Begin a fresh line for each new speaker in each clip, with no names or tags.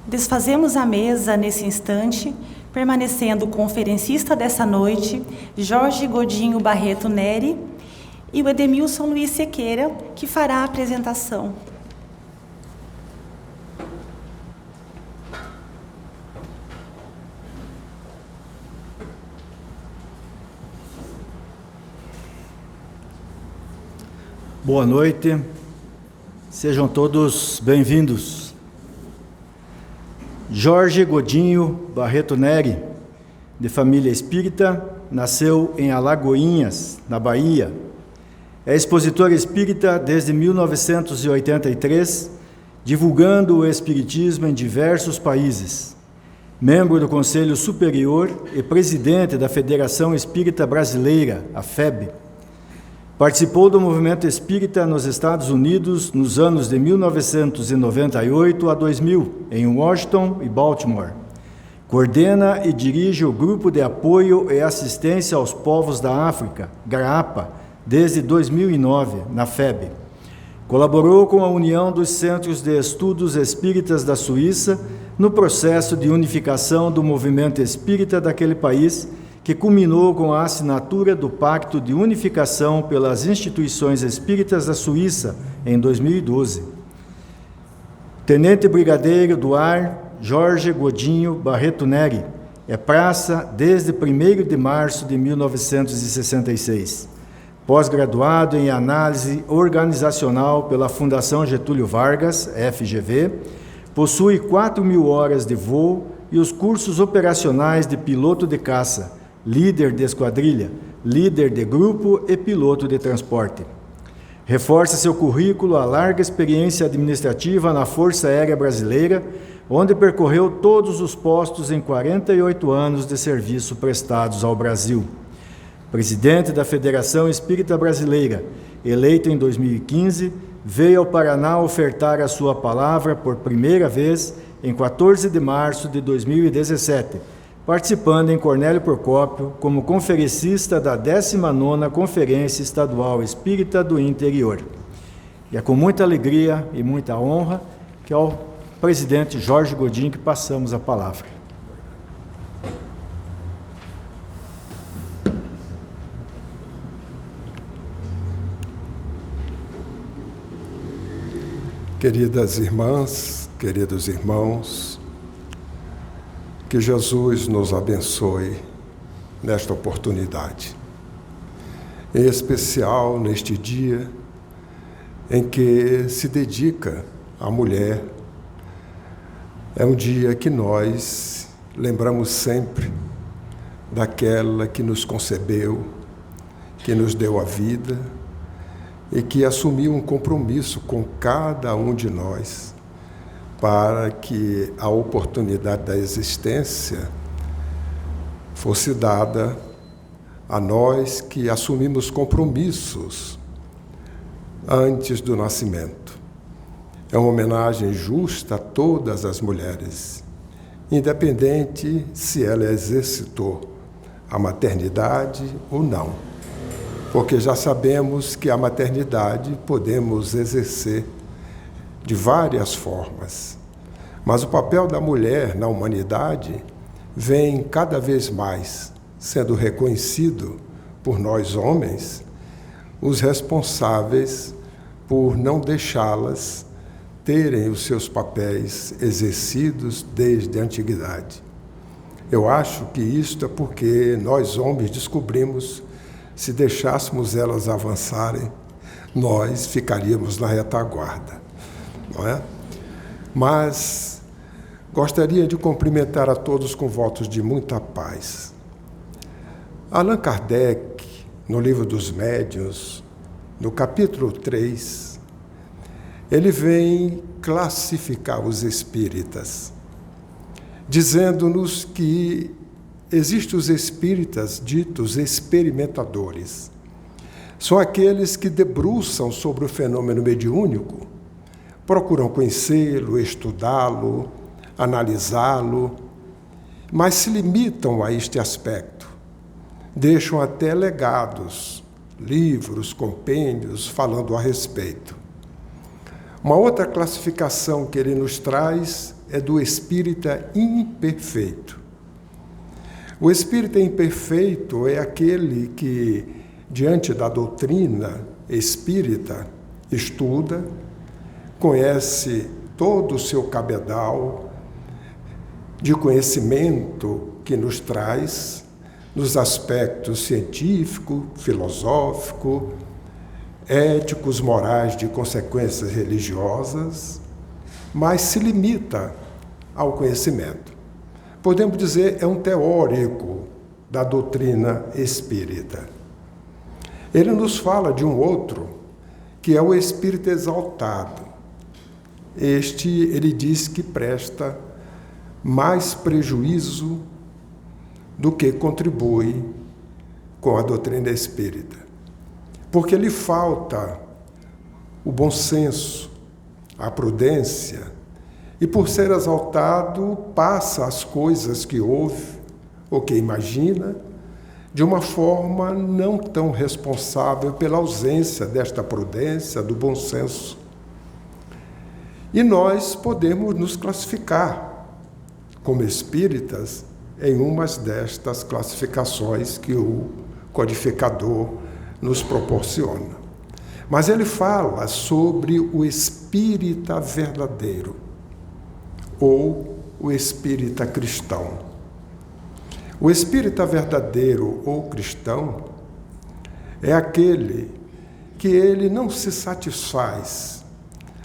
Desfazemos a mesa nesse instante, permanecendo o conferencista dessa noite, Jorge Godinho Barreto Neri, e o Edemilson Luiz Sequeira, que fará a apresentação.
Boa noite, sejam todos bem-vindos. Jorge Godinho Barreto Neri, de família espírita, nasceu em Alagoinhas, na Bahia. É expositor espírita desde 1983, divulgando o espiritismo em diversos países. Membro do Conselho Superior e presidente da Federação Espírita Brasileira, a FEB. Participou do movimento espírita nos Estados Unidos nos anos de 1998 a 2000, em Washington e Baltimore. Coordena e dirige o Grupo de Apoio e Assistência aos Povos da África, GRAAPA, desde 2009, na FEB. Colaborou com a União dos Centros de Estudos Espíritas da Suíça no processo de unificação do movimento espírita daquele país, que culminou com a assinatura do Pacto de Unificação pelas Instituições Espíritas da Suíça, em 2012. Tenente Brigadeiro do Ar, Jorge Godinho Barreto Neri, é praça desde 1º de março de 1966. Pós-graduado em Análise Organizacional pela Fundação Getúlio Vargas, FGV, possui 4.000 horas de voo e os cursos operacionais de piloto de caça, líder de esquadrilha, líder de grupo e piloto de transporte. Reforça seu currículo a larga experiência administrativa na Força Aérea Brasileira, onde percorreu todos os postos em 48 anos de serviço prestados ao Brasil. Presidente da Federação Espírita Brasileira, eleito em 2015, veio ao Paraná ofertar a sua palavra por primeira vez em 14 de março de 2017, participando em Cornélio Procópio como conferencista da 19ª Conferência Estadual Espírita do Interior. E é com muita alegria e muita honra que ao presidente Jorge Godinho que passamos a palavra.
Queridas irmãs, queridos irmãos, que Jesus nos abençoe nesta oportunidade, em especial neste dia em que se dedica à mulher. É um dia que nós lembramos sempre daquela que nos concebeu, que nos deu a vida e que assumiu um compromisso com cada um de nós para que a oportunidade da existência fosse dada a nós que assumimos compromissos antes do nascimento. É uma homenagem justa a todas as mulheres, independente se ela exercitou a maternidade ou não, porque já sabemos que a maternidade podemos exercer de várias formas. Mas o papel da mulher na humanidade vem cada vez mais sendo reconhecido por nós homens, os responsáveis por não deixá-las terem os seus papéis exercidos desde a antiguidade. Eu acho que isto é porque nós homens descobrimos, se deixássemos elas avançarem, nós ficaríamos na retaguarda. Não é? Mas gostaria de cumprimentar a todos com votos de muita paz. Allan Kardec, no Livro dos Médiuns, no capítulo 3, ele vem classificar os espíritas, dizendo-nos que existem os espíritas ditos experimentadores. São aqueles que debruçam sobre o fenômeno mediúnico, procuram conhecê-lo, estudá-lo, analisá-lo, mas se limitam a este aspecto. Deixam até legados, livros, compêndios falando a respeito. Uma outra classificação que ele nos traz é do espírita imperfeito. O espírita imperfeito é aquele que, diante da doutrina espírita, estuda, conhece todo o seu cabedal de conhecimento que nos traz, nos aspectos científico, filosófico, éticos, morais, de consequências religiosas, mas se limita ao conhecimento. Podemos dizer, é um teórico da doutrina espírita. Ele nos fala de um outro, que é o espírito exaltado. Este, ele diz que presta mais prejuízo do que contribui com a doutrina espírita. Porque lhe falta o bom senso, a prudência, e por ser exaltado, passa as coisas que ouve ou que imagina de uma forma não tão responsável pela ausência desta prudência, do bom senso. E nós podemos nos classificar como espíritas em umas destas classificações que o codificador nos proporciona. Mas ele fala sobre o espírita verdadeiro, ou o espírita cristão. O espírita verdadeiro ou cristão é aquele que ele não se satisfaz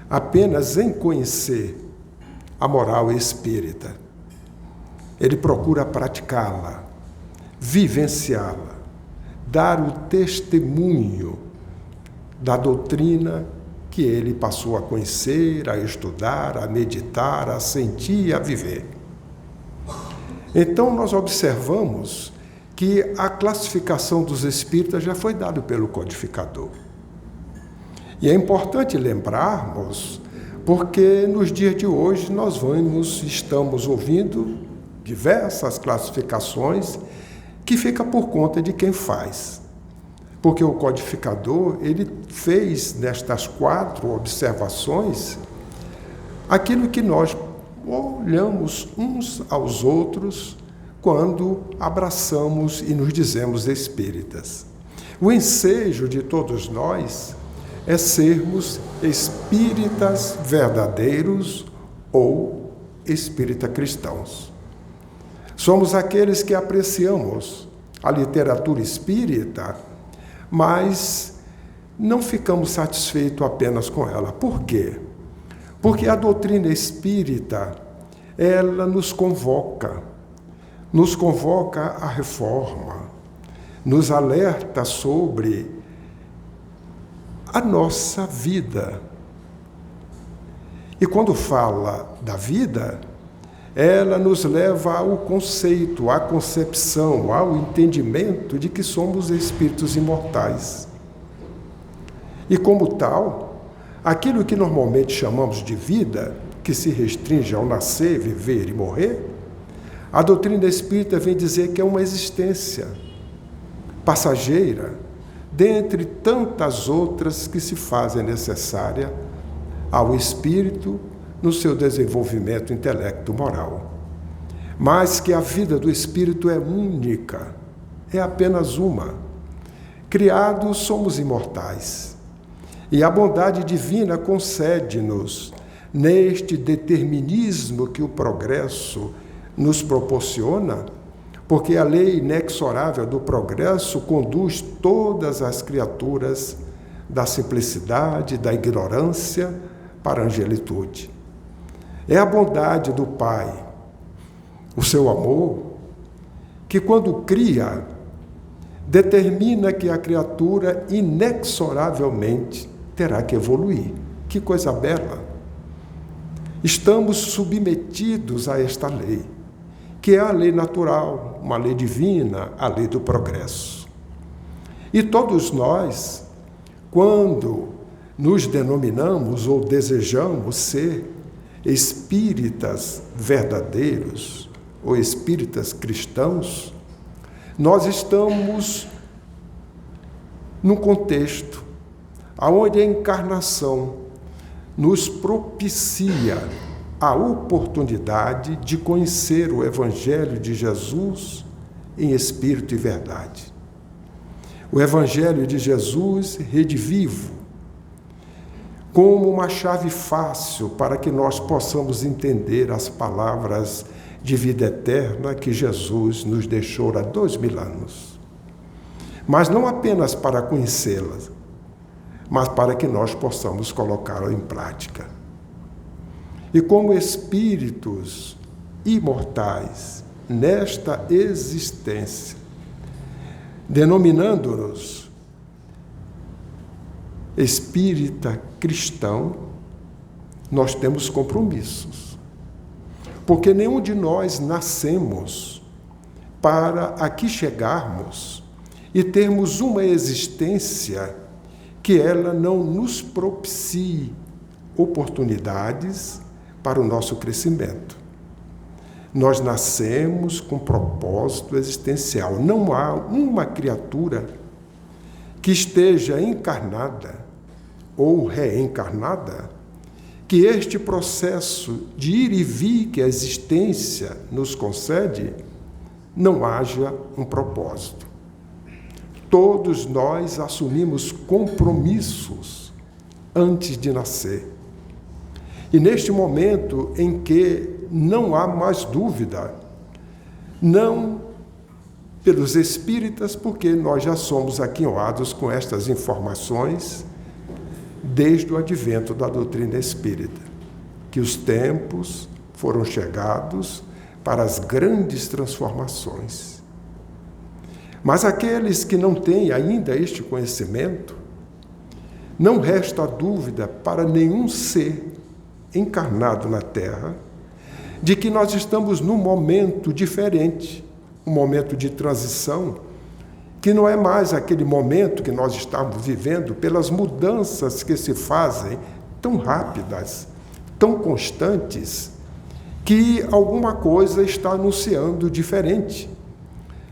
apenas em conhecer a moral espírita. Ele procura praticá-la, vivenciá-la, dar o testemunho da doutrina que ele passou a conhecer, a estudar, a meditar, a sentir e a viver. Então, nós observamos que a classificação dos espíritas já foi dada pelo codificador. E é importante lembrarmos, porque nos dias de hoje nós estamos ouvindo diversas classificações que fica por conta de quem faz. Porque o codificador, ele fez nestas 4 observações aquilo que nós olhamos uns aos outros quando abraçamos e nos dizemos espíritas. O ensejo de todos nós é sermos espíritas verdadeiros ou espírita cristãos. Somos aqueles que apreciamos a literatura espírita, mas não ficamos satisfeitos apenas com ela. Por quê? Porque a doutrina espírita, ela nos convoca à reforma, nos alerta sobre a nossa vida. E quando fala da vida, ela nos leva ao conceito, à concepção, ao entendimento de que somos espíritos imortais. E como tal, aquilo que normalmente chamamos de vida, que se restringe ao nascer, viver e morrer, a doutrina espírita vem dizer que é uma existência passageira, dentre tantas outras que se fazem necessária ao espírito no seu desenvolvimento intelecto-moral. Mas que a vida do espírito é única, é apenas uma. Criados, somos imortais. E a bondade divina concede-nos, neste determinismo que o progresso nos proporciona, porque a lei inexorável do progresso conduz todas as criaturas da simplicidade, da ignorância, para a angelitude. É a bondade do Pai, o seu amor, que quando cria, determina que a criatura inexoravelmente terá que evoluir. Que coisa bela! Estamos submetidos a esta lei, que é a lei natural, uma lei divina, a lei do progresso. E todos nós, quando nos denominamos ou desejamos ser espíritas verdadeiros ou espíritas cristãos, nós estamos num contexto onde a encarnação nos propicia a oportunidade de conhecer o Evangelho de Jesus em espírito e verdade. O Evangelho de Jesus redivivo, como uma chave fácil para que nós possamos entender as palavras de vida eterna que Jesus nos deixou há 2000 anos. Mas não apenas para conhecê-las, mas para que nós possamos colocá-la em prática. E como espíritos imortais nesta existência, denominando-nos espírita cristão, nós temos compromissos. Porque nenhum de nós nascemos para aqui chegarmos e termos uma existência que ela não nos propicie oportunidades para o nosso crescimento. Nós nascemos com propósito existencial. Não há uma criatura que esteja encarnada ou reencarnada que este processo de ir e vir que a existência nos concede não haja um propósito. Todos nós assumimos compromissos antes de nascer. E neste momento em que não há mais dúvida, não pelos espíritas, porque nós já somos aquinhoados com estas informações desde o advento da doutrina espírita, que os tempos foram chegados para as grandes transformações. Mas aqueles que não têm ainda este conhecimento, não resta dúvida para nenhum ser encarnado na Terra de que nós estamos num momento diferente, um momento de transição, que não é mais aquele momento que nós estamos vivendo pelas mudanças que se fazem tão rápidas, tão constantes, que alguma coisa está anunciando diferente.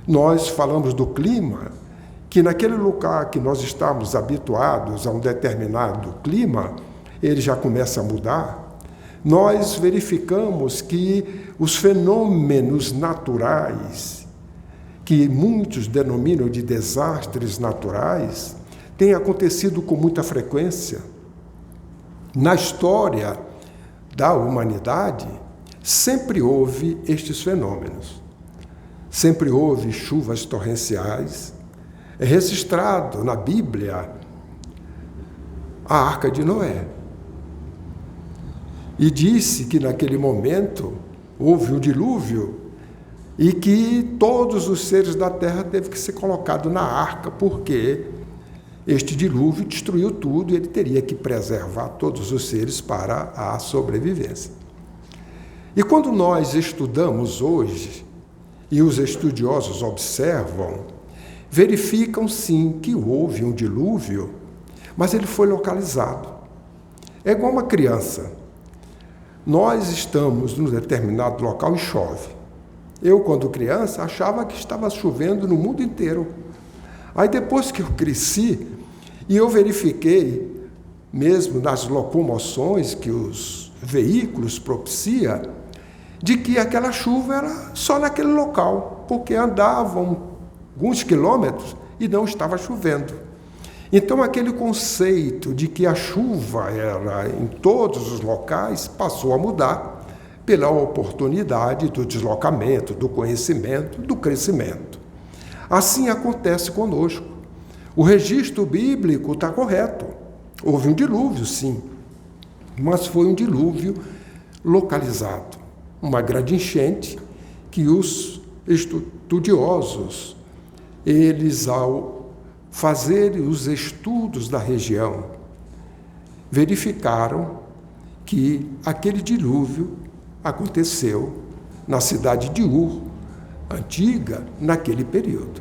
Nós falamos do clima, que naquele lugar que nós estamos habituados a um determinado clima, ele já começa a mudar. Nós verificamos que os fenômenos naturais, que muitos denominam de desastres naturais, têm acontecido com muita frequência. Na história da humanidade, sempre houve estes fenômenos. Sempre houve chuvas torrenciais. É registrado na Bíblia a Arca de Noé. E disse que naquele momento houve um dilúvio e que todos os seres da terra teve que ser colocados na arca, porque este dilúvio destruiu tudo e ele teria que preservar todos os seres para a sobrevivência. E quando nós estudamos hoje, e os estudiosos observam, verificam sim que houve um dilúvio, mas ele foi localizado. É igual uma criança. Nós estamos num determinado local e chove. Eu, quando criança, achava que estava chovendo no mundo inteiro. Aí, depois que eu cresci, e eu verifiquei, mesmo nas locomoções que os veículos propiciam, de que aquela chuva era só naquele local, porque andavam alguns quilômetros e não estava chovendo. Então, aquele conceito de que a chuva era em todos os locais passou a mudar pela oportunidade do deslocamento, do conhecimento, do crescimento. Assim acontece conosco. O registro bíblico está correto. Houve um dilúvio, sim, mas foi um dilúvio localizado. Uma grande enchente que os estudiosos, eles, ao fazerem os estudos da região, verificaram que aquele dilúvio aconteceu na cidade de Ur, antiga, naquele período.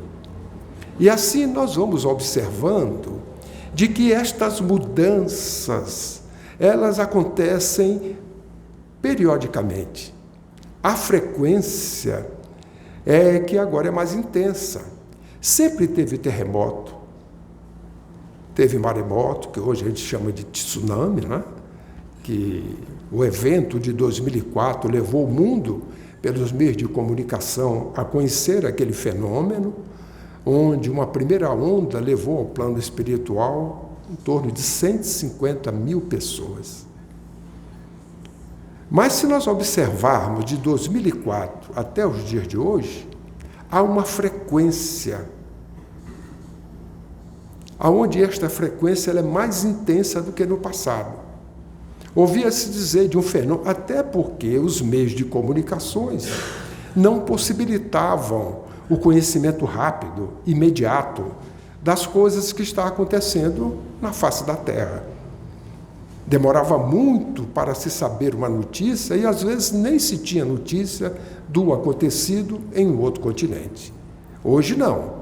E assim nós vamos observando de que estas mudanças, elas acontecem periodicamente. A frequência é que agora é mais intensa. Sempre teve terremoto, teve maremoto, que hoje a gente chama de tsunami, né? que o evento de 2004 levou o mundo, pelos meios de comunicação, a conhecer aquele fenômeno, onde uma primeira onda levou ao plano espiritual em torno de 150 mil pessoas. Mas se nós observarmos de 2004 até os dias de hoje, há uma frequência, onde esta frequência ela é mais intensa do que no passado. Ouvia-se dizer de um fenômeno, até porque os meios de comunicações não possibilitavam o conhecimento rápido, imediato, das coisas que estão acontecendo na face da Terra. Demorava muito para se saber uma notícia e, às vezes, nem se tinha notícia do acontecido em um outro continente. Hoje, não.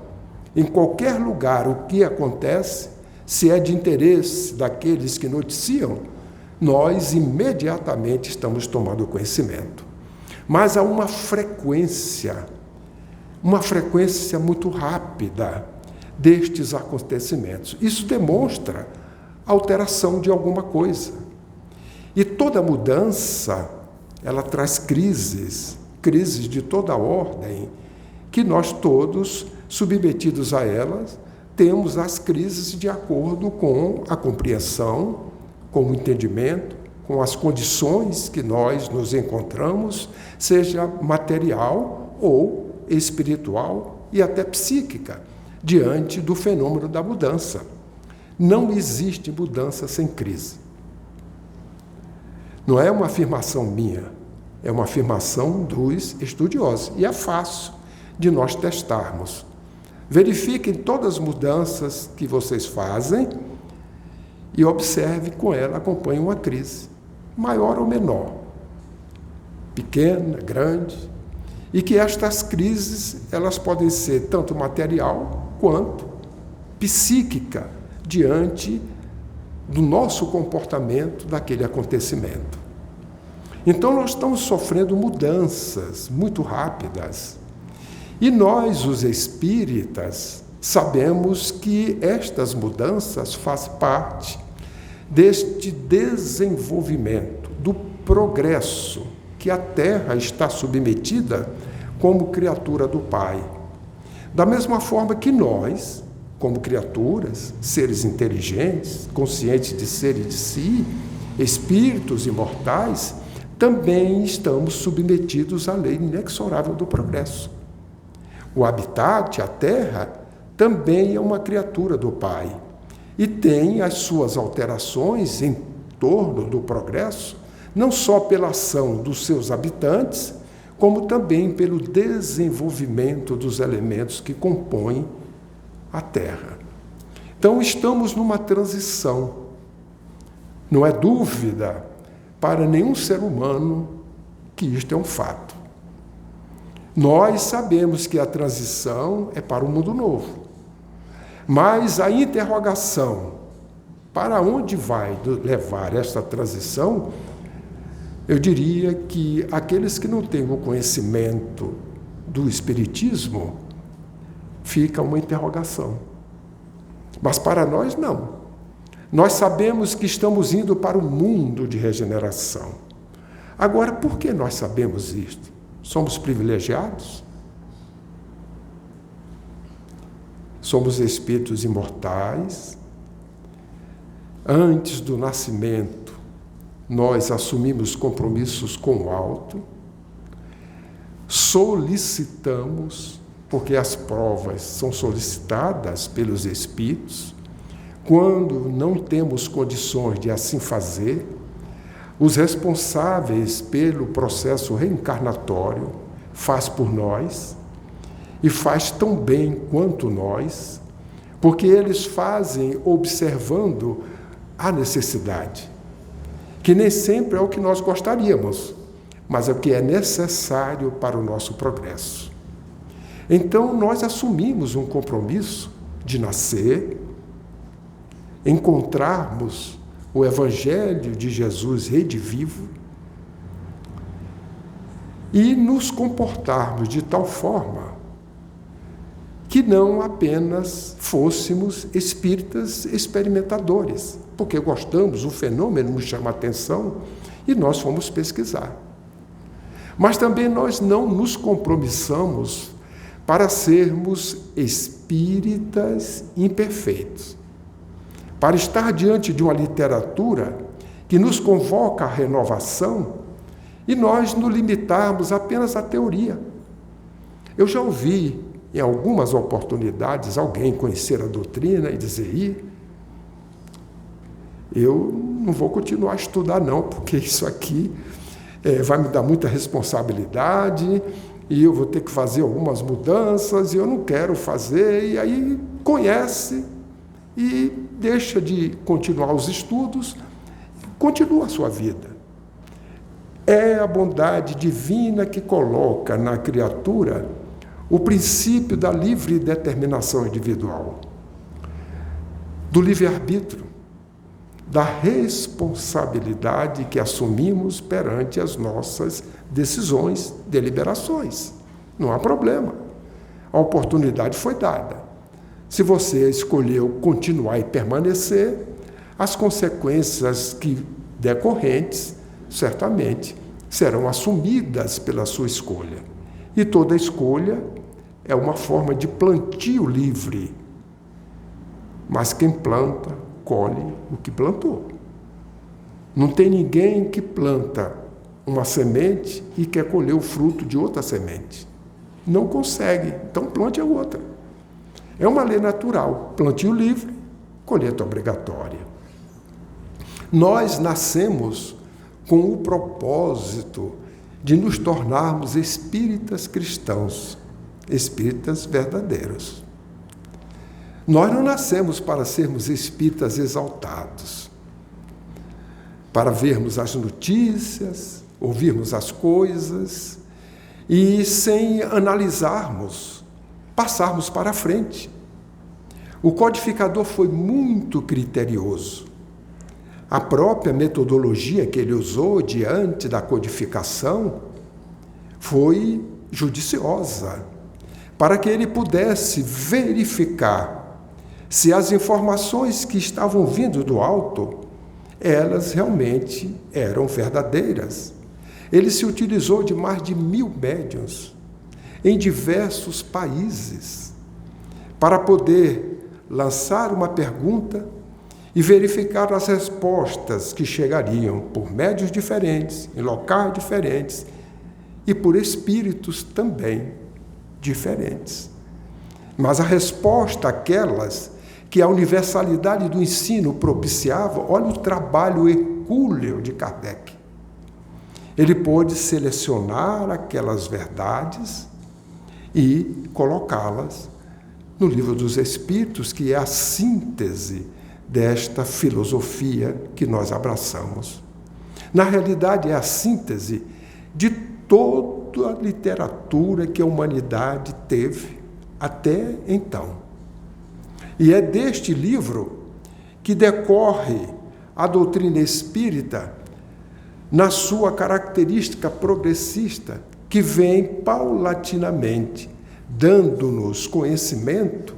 Em qualquer lugar, o que acontece, se é de interesse daqueles que noticiam, nós imediatamente estamos tomando conhecimento. Mas há uma frequência muito rápida destes acontecimentos. Isso demonstra a alteração de alguma coisa. E toda mudança, ela traz crises de toda ordem, que nós todos, submetidos a elas, temos as crises de acordo com a compreensão, com o entendimento, com as condições que nós nos encontramos, seja material ou espiritual e até psíquica, diante do fenômeno da mudança. Não existe mudança sem crise. Não é uma afirmação minha, é uma afirmação dos estudiosos. E é fácil de nós testarmos. Verifiquem todas as mudanças que vocês fazem e observe com ela, acompanhe uma crise, maior ou menor, pequena, grande, e que estas crises, elas podem ser tanto material quanto psíquica, diante do nosso comportamento daquele acontecimento. Então, nós estamos sofrendo mudanças muito rápidas. E nós, os espíritas, sabemos que estas mudanças fazem parte deste desenvolvimento, do progresso que a Terra está submetida como criatura do Pai. Da mesma forma que nós, como criaturas, seres inteligentes, conscientes de ser e de si, espíritos imortais, também estamos submetidos à lei inexorável do progresso. O habitat, a Terra, também é uma criatura do Pai e tem as suas alterações em torno do progresso, não só pela ação dos seus habitantes, como também pelo desenvolvimento dos elementos que compõem a Terra. Então, estamos numa transição. Não é dúvida para nenhum ser humano que isto é um fato. Nós sabemos que a transição é para um mundo novo. Mas a interrogação, para onde vai levar esta transição, eu diria que aqueles que não têm o conhecimento do Espiritismo, fica uma interrogação. Mas para nós, não. Nós sabemos que estamos indo para um mundo de regeneração. Agora, por que nós sabemos isto? Somos privilegiados? Somos espíritos imortais. Antes do nascimento, nós assumimos compromissos com o alto, solicitamos, porque as provas são solicitadas pelos espíritos, quando não temos condições de assim fazer, os responsáveis pelo processo reencarnatório faz por nós, e faz tão bem quanto nós, porque eles fazem observando a necessidade, que nem sempre é o que nós gostaríamos, mas é o que é necessário para o nosso progresso. Então, nós assumimos um compromisso de nascer, encontrarmos o Evangelho de Jesus redivivo e nos comportarmos de tal forma que não apenas fôssemos espíritas experimentadores, porque gostamos, o fenômeno nos chama a atenção e nós fomos pesquisar. Mas também nós não nos compromissamos para sermos espíritas imperfeitos, para estar diante de uma literatura que nos convoca à renovação e nós nos limitarmos apenas à teoria. Eu já ouvi, em algumas oportunidades, alguém conhecer a doutrina e dizer: eu não vou continuar a estudar não, porque isso aqui vai me dar muita responsabilidade e eu vou ter que fazer algumas mudanças e eu não quero fazer. E aí conhece e deixa de continuar os estudos, continua a sua vida. É a bondade divina que coloca na criatura o princípio da livre determinação individual, do livre-arbítrio, da responsabilidade que assumimos perante as nossas decisões, deliberações. Não há problema. A oportunidade foi dada. Se você escolheu continuar e permanecer, as consequências decorrentes, certamente, serão assumidas pela sua escolha. E toda escolha é uma forma de plantio livre. Mas quem planta, colhe o que plantou. Não tem ninguém que planta uma semente e quer colher o fruto de outra semente. Não consegue, então plante a outra. É uma lei natural, plantio livre, colheita obrigatória. Nós nascemos com o propósito de nos tornarmos espíritas cristãos, espíritas verdadeiros. Nós não nascemos para sermos espíritas exaltados, para vermos as notícias, ouvirmos as coisas e, sem analisarmos, passarmos para a frente. O codificador foi muito criterioso. A própria metodologia que ele usou diante da codificação foi judiciosa, para que ele pudesse verificar se as informações que estavam vindo do alto, elas realmente eram verdadeiras. Ele se utilizou de mais de 1000 médiuns em diversos países para poder lançar uma pergunta e verificar as respostas que chegariam por médiuns diferentes, em locais diferentes e por espíritos também diferentes. Mas a resposta àquelas que a universalidade do ensino propiciava, olha o trabalho hercúleo de Kardec. Ele pôde selecionar aquelas verdades e colocá-las no Livro dos Espíritos, que é a síntese desta filosofia que nós abraçamos. Na realidade, é a síntese de toda a literatura que a humanidade teve até então. E é deste livro que decorre a doutrina espírita na sua característica progressista, que vem paulatinamente dando-nos conhecimento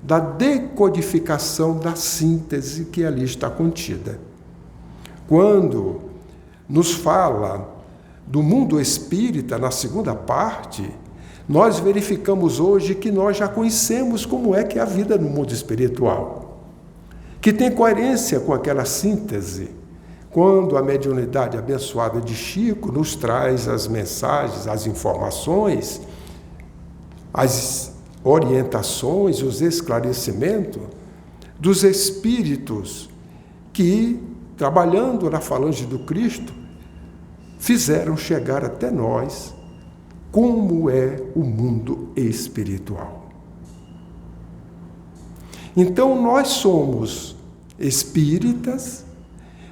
da decodificação da síntese que ali está contida. Quando nos fala do mundo espírita, na segunda parte, nós verificamos hoje que nós já conhecemos como é que é a vida no mundo espiritual, que tem coerência com aquela síntese, quando a mediunidade abençoada de Chico nos traz as mensagens, as informações, as orientações, os esclarecimentos dos espíritos que, trabalhando na falange do Cristo, fizeram chegar até nós como é o mundo espiritual. Então, nós somos espíritas,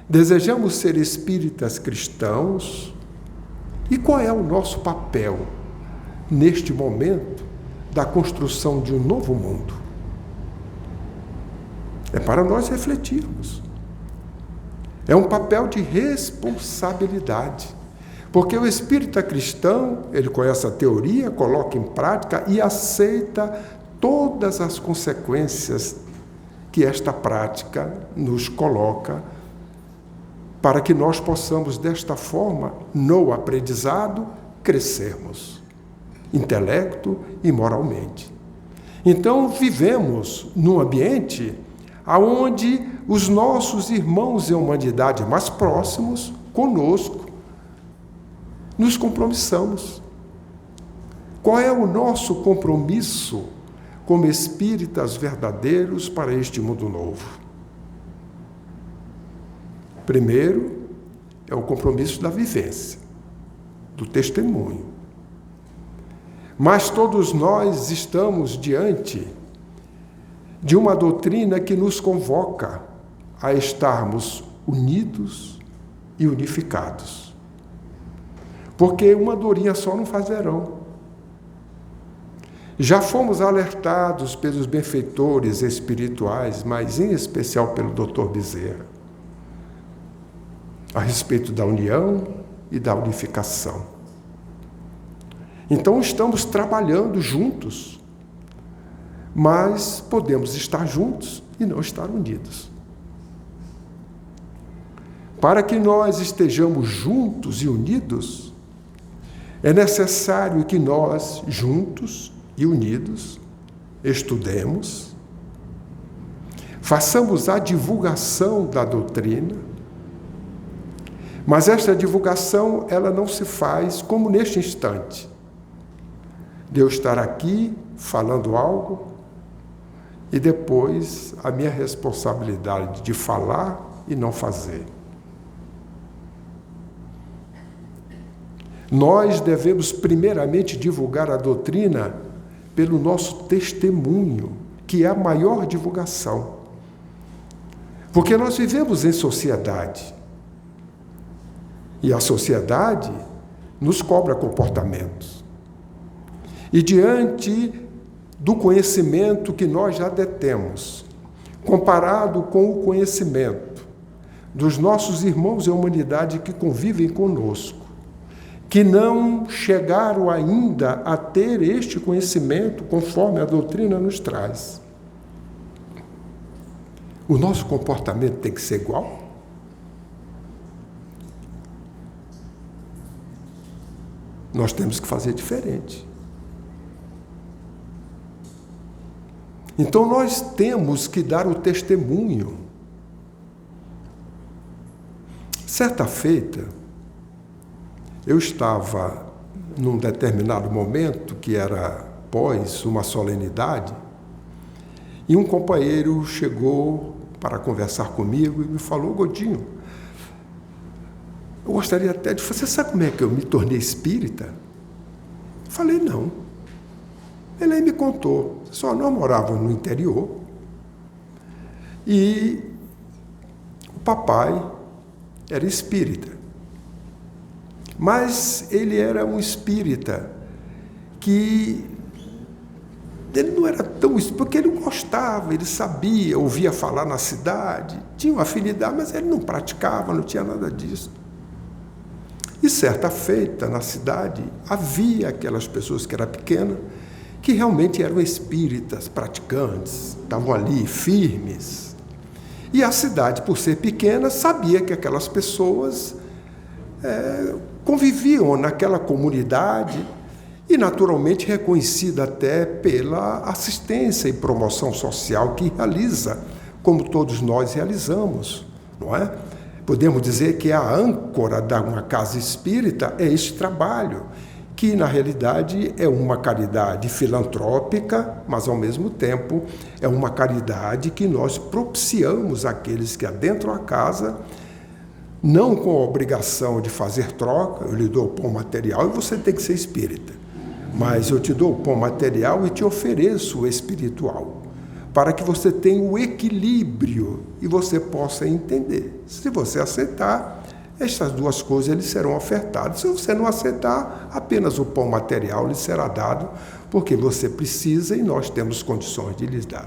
desejamos ser espíritas cristãos, e qual é o nosso papel neste momento da construção de um novo mundo? É para nós refletirmos. É um papel de responsabilidade. Porque o espírita cristão, ele conhece a teoria, coloca em prática e aceita todas as consequências que esta prática nos coloca para que nós possamos, desta forma, no aprendizado, crescermos, intelecto e moralmente. Então, vivemos num ambiente onde os nossos irmãos e a humanidade mais próximos, conosco, nos compromissamos. Qual é o nosso compromisso como espíritas verdadeiros para este mundo novo? Primeiro, é o compromisso da vivência, do testemunho. Mas todos nós estamos diante de uma doutrina que nos convoca a estarmos unidos e unificados. Porque uma andorinha só não faz verão. Já fomos alertados pelos benfeitores espirituais, mas em especial pelo Dr. Bezerra, a respeito da união e da unificação. Então estamos trabalhando juntos, mas podemos estar juntos e não estar unidos. Para que nós estejamos juntos e unidos, é necessário que nós, juntos e unidos, estudemos, façamos a divulgação da doutrina, mas esta divulgação, ela não se faz como neste instante, de eu estar aqui falando algo e depois a minha responsabilidade de falar e não fazer. Nós devemos primeiramente divulgar a doutrina pelo nosso testemunho, que é a maior divulgação. Porque nós vivemos em sociedade. E a sociedade nos cobra comportamentos. E diante do conhecimento que nós já detemos, comparado com o conhecimento dos nossos irmãos e humanidade que convivem conosco, que não chegaram ainda a ter este conhecimento conforme a doutrina nos traz. O nosso comportamento tem que ser igual? Nós temos que fazer diferente. Então nós temos que dar o testemunho. Certa feita, eu estava num determinado momento, que era após uma solenidade, e um companheiro chegou para conversar comigo e me falou: Godinho, eu gostaria até de... Você sabe como é que eu me tornei espírita? Eu falei: não. Ele aí me contou. Só nós morávamos no interior e o papai era espírita. Mas ele era um espírita que ele não era tão espírita, porque ele gostava, ele sabia, ouvia falar na cidade, tinha uma afinidade, mas ele não praticava, não tinha nada disso. E certa feita, na cidade, havia aquelas pessoas que eram pequenas, que realmente eram espíritas, praticantes, estavam ali firmes. E a cidade, por ser pequena, sabia que aquelas pessoas conviviam naquela comunidade e, naturalmente, reconhecida até pela assistência e promoção social que realiza, como todos nós realizamos, não é? Podemos dizer que a âncora de uma casa espírita é este trabalho, que, na realidade, é uma caridade filantrópica, mas, ao mesmo tempo, é uma caridade que nós propiciamos àqueles que adentram a casa, não com a obrigação de fazer troca. Eu lhe dou o pão material e você tem que ser espírita. Mas eu te dou o pão material e te ofereço o espiritual, para que você tenha o equilíbrio e você possa entender. Se você aceitar, estas duas coisas eles serão ofertadas. Se você não aceitar, apenas o pão material lhe será dado, porque você precisa e nós temos condições de lhes dar.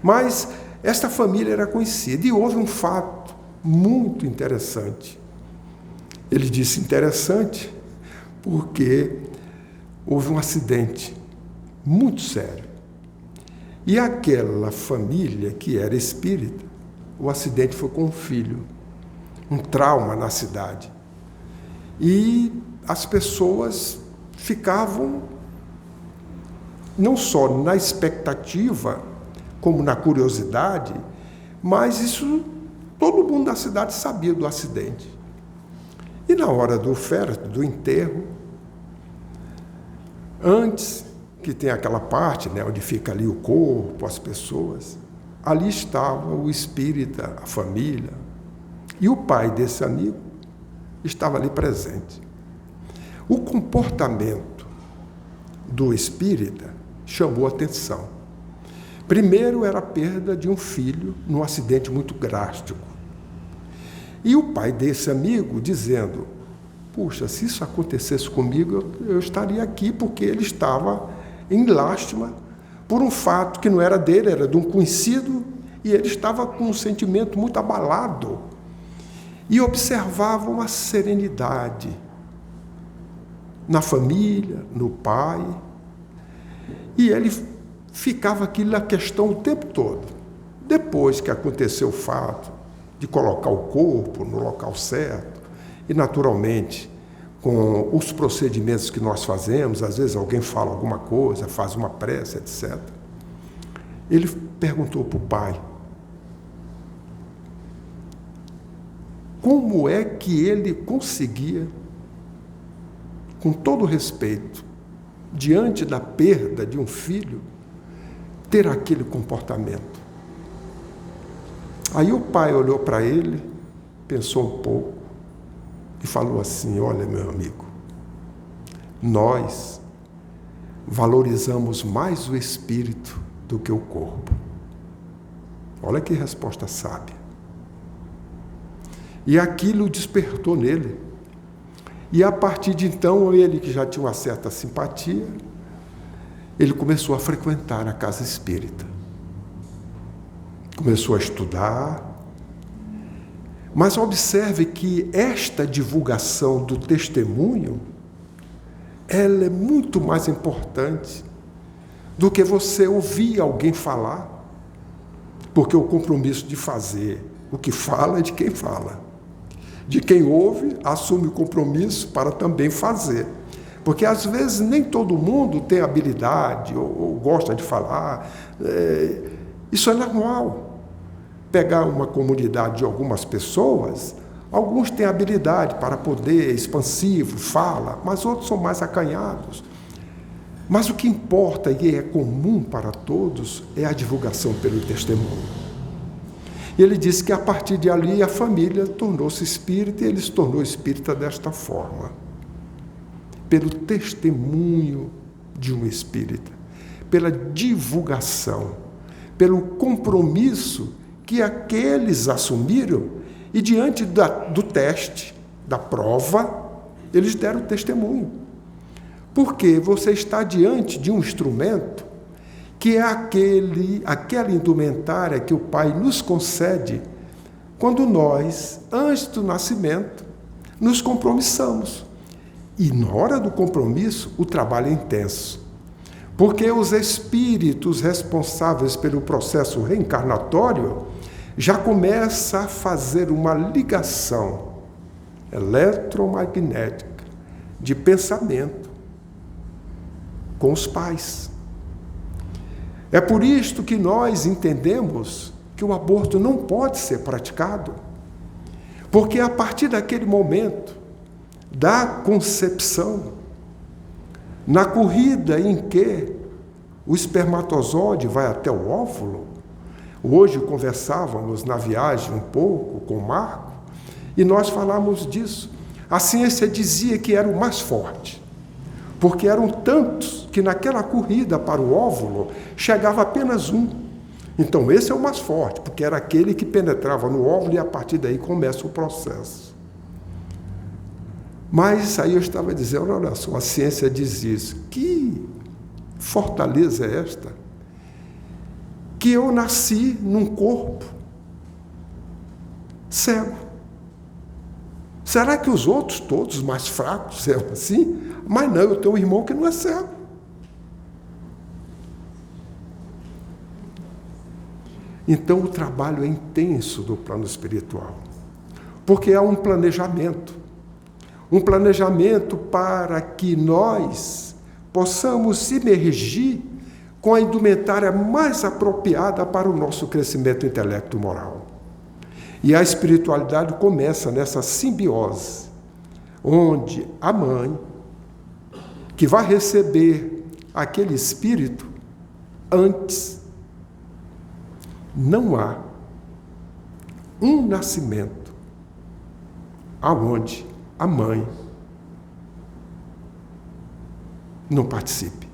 Mas esta família era conhecida e houve um fato muito interessante. Ele disse interessante porque houve um acidente muito sério. E aquela família que era espírita, o acidente foi com um filho, um trauma na cidade. E as pessoas ficavam não só na expectativa, como na curiosidade, mas isso todo mundo da cidade sabia do acidente. E na hora do féretro, do enterro, antes que tem aquela parte, né, onde fica ali o corpo, as pessoas, ali estava o espírita, a família, e o pai desse amigo estava ali presente. O comportamento do espírita chamou atenção. Primeiro era a perda de um filho num acidente muito drástico. E o pai desse amigo dizendo, puxa, se isso acontecesse comigo, eu estaria aqui, porque ele estava em lástima por um fato que não era dele, era de um conhecido, e ele estava com um sentimento muito abalado. E observava uma serenidade na família, no pai, e ele ficava aquilo na questão o tempo todo. Depois que aconteceu o fato de colocar o corpo no local certo, e naturalmente, com os procedimentos que nós fazemos, às vezes alguém fala alguma coisa, faz uma prece, etc. Ele perguntou para o pai, como é que ele conseguia, com todo respeito, diante da perda de um filho, ter aquele comportamento. Aí o pai olhou para ele, pensou um pouco e falou assim, olha, meu amigo, nós valorizamos mais o espírito do que o corpo. Olha que resposta sábia. E aquilo despertou nele. E a partir de então, ele que já tinha uma certa simpatia, ele começou a frequentar a casa espírita. Começou a estudar. Mas observe que esta divulgação do testemunho, ela é muito mais importante do que você ouvir alguém falar, porque o compromisso de fazer o que fala é de quem fala. De quem ouve, assume o compromisso para também fazer. Porque, às vezes, nem todo mundo tem habilidade ou gosta de falar. Isso é normal. Pegar uma comunidade de algumas pessoas, alguns têm habilidade para poder, expansivo, fala, mas outros são mais acanhados. Mas o que importa e é comum para todos é a divulgação pelo testemunho. E ele disse que a partir de ali a família tornou-se espírita e ele se tornou espírita desta forma. Pelo testemunho de um espírita, pela divulgação, pelo compromisso que aqueles assumiram e diante do teste, da prova, eles deram testemunho. Porque você está diante de um instrumento que é aquela indumentária que o Pai nos concede quando nós, antes do nascimento, nos compromissamos. E na hora do compromisso, o trabalho é intenso. Porque os espíritos responsáveis pelo processo reencarnatório já começam a fazer uma ligação eletromagnética de pensamento com os pais. É por isto que nós entendemos que o aborto não pode ser praticado, porque a partir daquele momento da concepção, na corrida em que o espermatozoide vai até o óvulo, hoje conversávamos na viagem um pouco com o Marco, e nós falamos disso. A ciência dizia que era o mais forte, porque eram tantos que naquela corrida para o óvulo chegava apenas um. Então esse é o mais forte, porque era aquele que penetrava no óvulo e a partir daí começa o processo. Mas aí eu estava dizendo, olha só, a ciência diz isso. Que fortaleza é esta? Que eu nasci num corpo cego. Será que os outros, todos mais fracos, são assim? Mas não, eu tenho um irmão que não é cego. Então o trabalho é intenso do plano espiritual, porque há um planejamento para que nós possamos emergir com a indumentária mais apropriada para o nosso crescimento intelecto-moral. E a espiritualidade começa nessa simbiose, onde a mãe, que vai receber aquele espírito, antes não há um nascimento aonde a mãe não participe.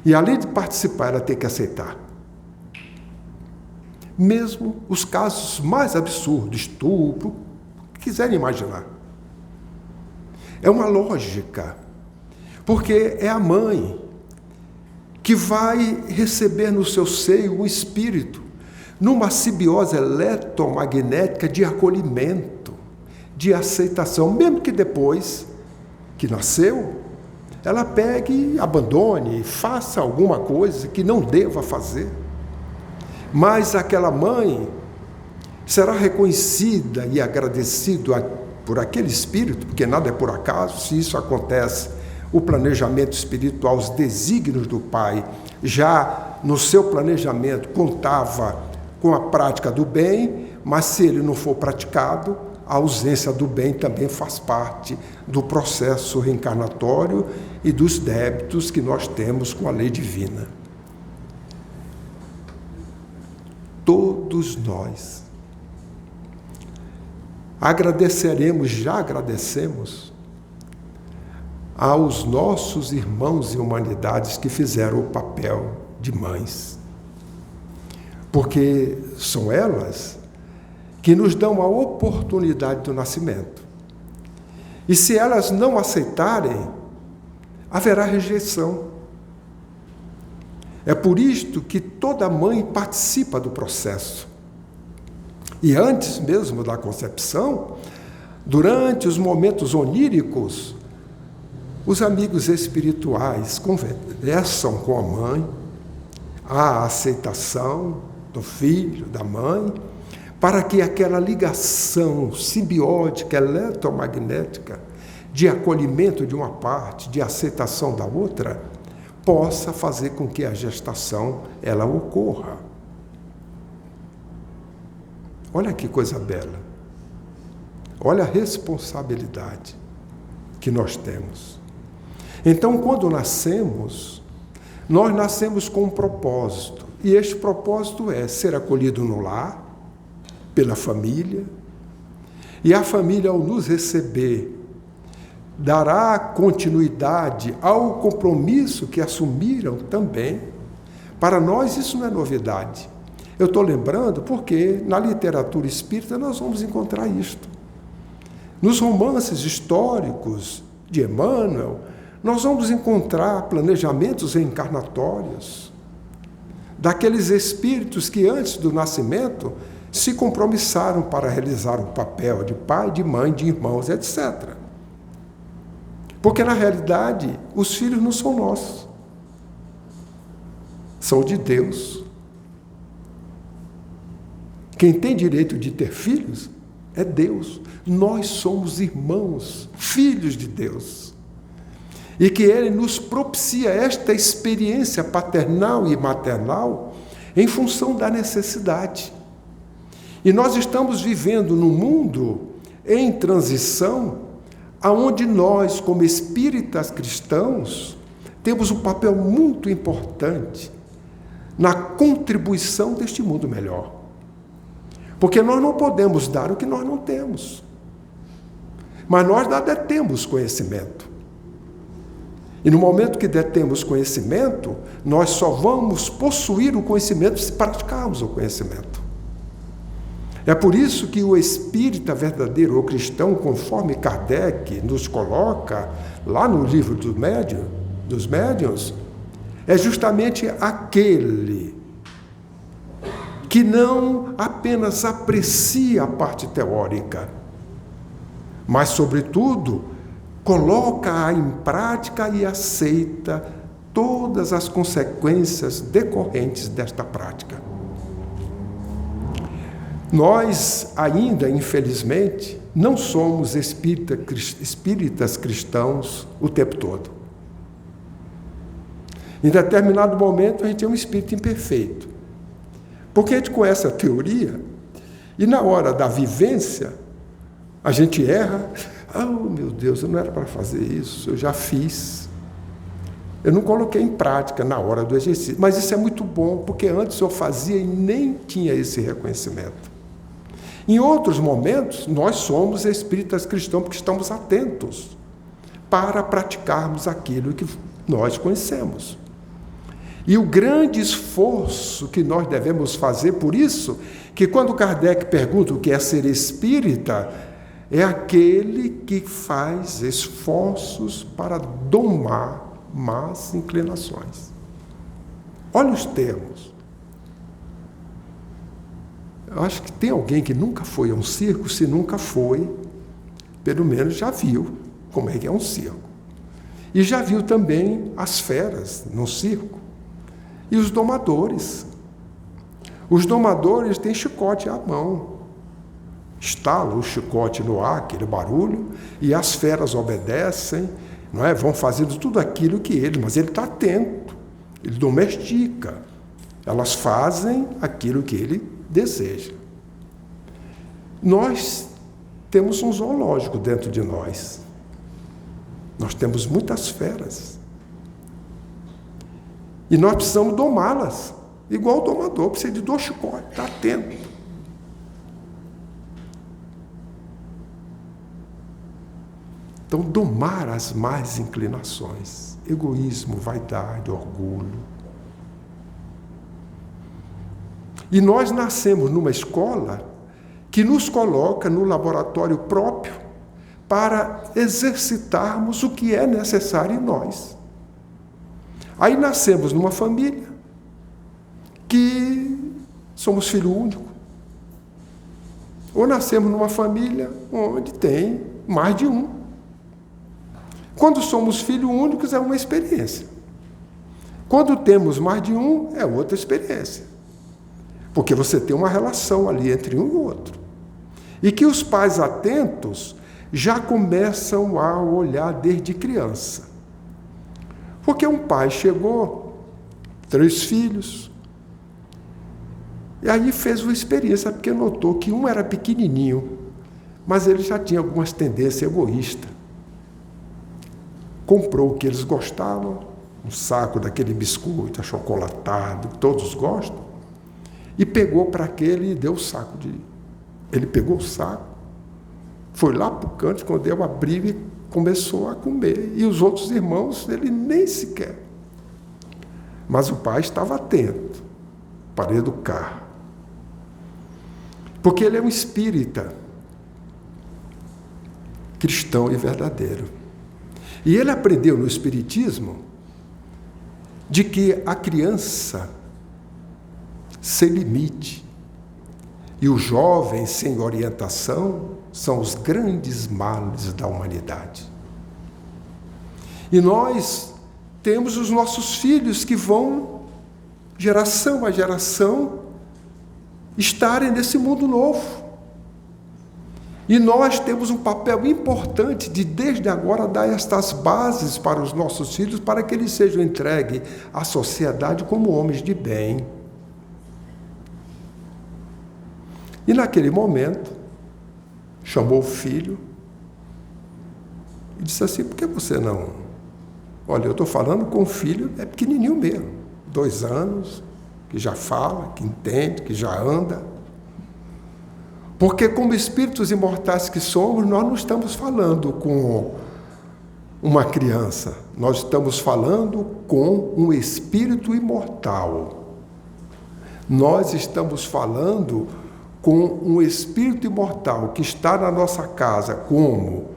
E além de participar, ela tem que aceitar. Mesmo os casos mais absurdos, estupro, que quiserem imaginar. É uma lógica, porque é a mãe que vai receber no seu seio um espírito, numa simbiose eletromagnética de acolhimento, de aceitação, mesmo que depois que nasceu, ela pegue, abandone, faça alguma coisa que não deva fazer. Mas aquela mãe será reconhecida e agradecida por aquele espírito, porque nada é por acaso. Se isso acontece, o planejamento espiritual, os desígnios do Pai, já no seu planejamento contava com a prática do bem, mas se ele não for praticado, a ausência do bem também faz parte do processo reencarnatório e dos débitos que nós temos com a lei divina. Todos nós já agradecemos aos nossos irmãos e humanidades que fizeram o papel de mães, porque são elas que nos dão a oportunidade do nascimento. E se elas não aceitarem, haverá rejeição. É por isto que toda mãe participa do processo. E antes mesmo da concepção, durante os momentos oníricos, os amigos espirituais conversam com a mãe, a aceitação do filho, da mãe, para que aquela ligação simbiótica, eletromagnética, de acolhimento de uma parte, de aceitação da outra, possa fazer com que a gestação ela ocorra. Olha que coisa bela. Olha a responsabilidade que nós temos. Então, quando nascemos, nós nascemos com um propósito. E este propósito é ser acolhido no lar, pela família, e a família, ao nos receber, dará continuidade ao compromisso que assumiram também. Para nós isso não é novidade. Eu estou lembrando porque na literatura espírita nós vamos encontrar isto. Nos romances históricos de Emmanuel, nós vamos encontrar planejamentos reencarnatórios daqueles espíritos que antes do nascimento se compromissaram para realizar o papel de pai, de mãe, de irmãos, etc. Porque, na realidade, os filhos não são nossos. São de Deus. Quem tem direito de ter filhos é Deus. Nós somos irmãos, filhos de Deus. E que Ele nos propicia esta experiência paternal e maternal em função da necessidade. E nós estamos vivendo num mundo em transição, aonde nós, como espíritas cristãos, temos um papel muito importante na contribuição deste mundo melhor. Porque nós não podemos dar o que nós não temos. Mas nós já detemos conhecimento. E no momento que detemos conhecimento, nós só vamos possuir o conhecimento se praticarmos o conhecimento. É por isso que o espírita verdadeiro ou cristão, conforme Kardec nos coloca lá no livro dos médiuns, é justamente aquele que não apenas aprecia a parte teórica, mas, sobretudo, coloca-a em prática e aceita todas as consequências decorrentes desta prática. Nós ainda, infelizmente, não somos espíritas cristãos o tempo todo. Em determinado momento, a gente é um espírito imperfeito. Porque a gente conhece a teoria e na hora da vivência, a gente erra. Oh, meu Deus, eu não era para fazer isso, eu já fiz. Eu não coloquei em prática na hora do exercício. Mas isso é muito bom, porque antes eu fazia e nem tinha esse reconhecimento. Em outros momentos, nós somos espíritas cristãos porque estamos atentos para praticarmos aquilo que nós conhecemos. E o grande esforço que nós devemos fazer, por isso, que quando Kardec pergunta o que é ser espírita, é aquele que faz esforços para domar más inclinações. Olha os termos. Eu acho que tem alguém que nunca foi a um circo, se nunca foi, pelo menos já viu como é que é um circo. E já viu também as feras no circo. E os domadores. Os domadores têm chicote à mão. Estala o chicote no ar, aquele barulho, e as feras obedecem, não é? Vão fazendo tudo aquilo que ele, mas ele está atento, ele domestica. Elas fazem aquilo que ele deseja. Nós temos um zoológico dentro de nós. Nós temos muitas feras. E nós precisamos domá-las. Igual o domador, precisa de 2 chicotes, está atento. Então, domar as más inclinações, egoísmo, vaidade, orgulho. E nós nascemos numa escola que nos coloca no laboratório próprio para exercitarmos o que é necessário em nós. Aí nascemos numa família que somos filho único. Ou nascemos numa família onde tem mais de um. Quando somos filhos únicos é uma experiência. Quando temos mais de um, é outra experiência. Porque você tem uma relação ali entre um e outro. E que os pais atentos já começam a olhar desde criança. Porque um pai chegou, 3 filhos, e aí fez uma experiência, porque notou que um era pequenininho, mas ele já tinha algumas tendências egoístas. Comprou o que eles gostavam, um saco daquele biscoito achocolatado, que todos gostam, e pegou para aquele e deu o saco de... Ele pegou o saco, foi lá para o canto, quando eu abri, e começou a comer. E os outros irmãos, ele nem sequer. Mas o pai estava atento para educar. Porque ele é um espírita cristão e verdadeiro. E ele aprendeu no espiritismo de que a criança sem limite e o jovem sem orientação são os grandes males da humanidade. E nós temos os nossos filhos que vão, geração a geração, estarem nesse mundo novo. E nós temos um papel importante de, desde agora, dar estas bases para os nossos filhos, para que eles sejam entregues à sociedade como homens de bem. E naquele momento, chamou o filho e disse assim: por que você não? Olha, eu estou falando com o filho, é pequenininho mesmo, 2 anos, que já fala, que entende, que já anda. Porque como espíritos imortais que somos, nós não estamos falando com uma criança, nós estamos falando com um espírito imortal. Nós estamos falando com um espírito imortal que está na nossa casa como